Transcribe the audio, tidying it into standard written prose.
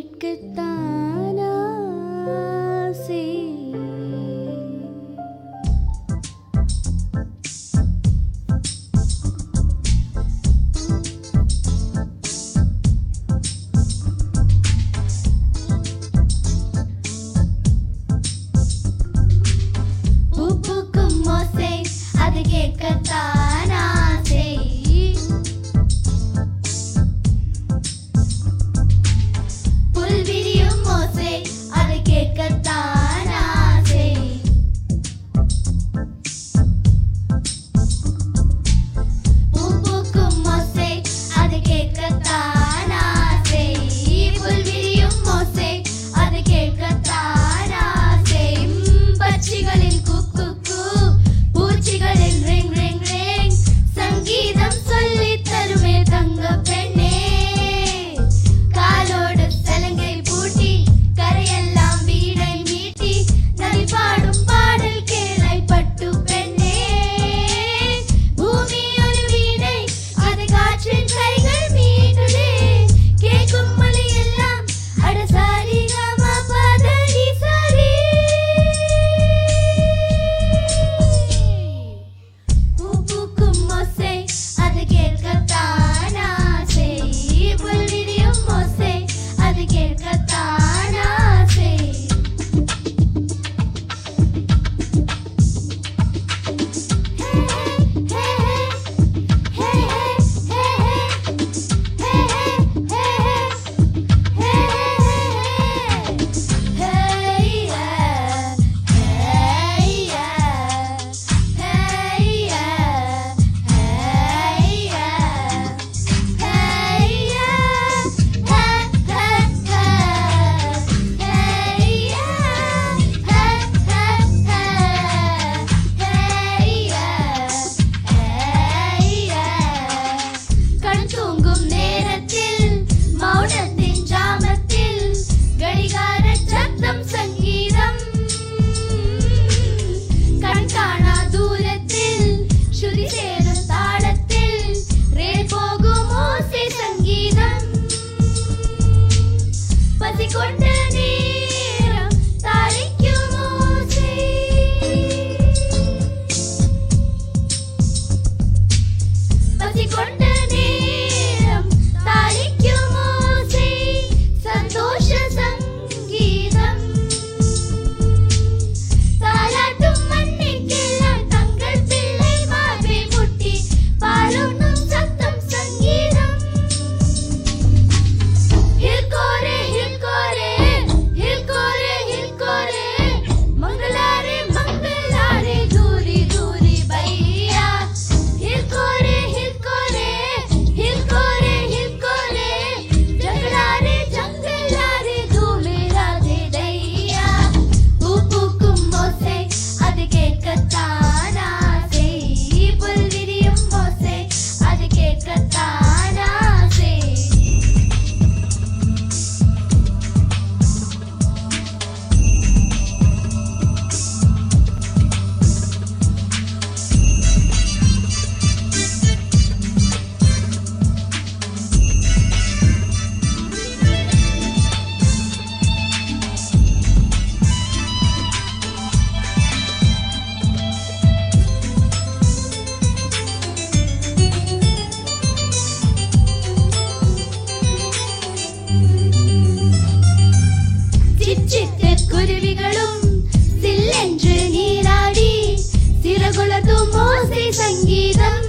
கேட்கத்தான் ஆசை. பூ பூக்கும் ஓசை அது கேட்கத்தான் ஆசை. புல் விரியும் ஓசை அது கேட்கத்தான் ஆசை. பூ பூக்கும் ஓசை அது கேட்கத்தான் ஆசை. புல் விரியும் ஓசை அது கேட்கத்தான் ஆசை. பட்சிகளின் குக்கு கூ, பூச்சிகளின் ரிங் ரிங் ரிங், சங்கீதம் சொல்லித் தருமே தங்க பெண்ணே. காலோடு சலங்கை பூட்டி கரையெல்லாம் வீணை மீட்டி, நதி பாடும் பாடல் கேளை பட்டு பெண்ணே. பூமி ஒரு வீணை அது காற்றின் கைகள் மீட்டுதே. கேட்கும் மொழி எல்லாம் அட சாரி கம பதனி சரி. பூ பூக்கும் ஓசை அது கேட்கத்தான் ஆசை. புல் விரியும் ஓசை அது கேட்கத்தான் ஆசை. கண் தூங்கும் நேரத்தில் மௌனத்தின் ஜாமத்தில் கடிகார சத்தம் சங்கீதம். கண் காணா தூரத்தில் ஸ்ருதி சேரும் தாளத்தில் ரேல் போகும் ஓசை சங்கீதம். பசி கொண்ட நேரம் தாளிக்கும் ஓசை. பசி கொண்ட நேரம் தாளிக்கும் ஓசை. சந்தோஷ சங்கீதம். தாலாட்டும் மண்ணுக்கெல்லாம் தங்கள் பிள்ளை மார்பை முட்டி பாலுண்ணும் சத்தம் சங்கீதம். ஹில் கோரே ஹில் கோரே ஹில் கோரே ஹில் கோரே, मंगलारे मंगलारे दूरी दूरी भैया. हिल कोरे हिल कोरे हिल कोरे हिल कोरे, जंगलारे जंगलारे धूमे राधे दैया. பூ பூக்கும் ஓசை அது கேட்கத்தான் ஆசை. புல் விரியும் ஓசை அது கேட்கத்தான் ஆசை. சிச்சிட்டு குருவிகளும் சில்லென்று நீராடி சிறகுலர்த்தும் ஓசை சங்கீதம்.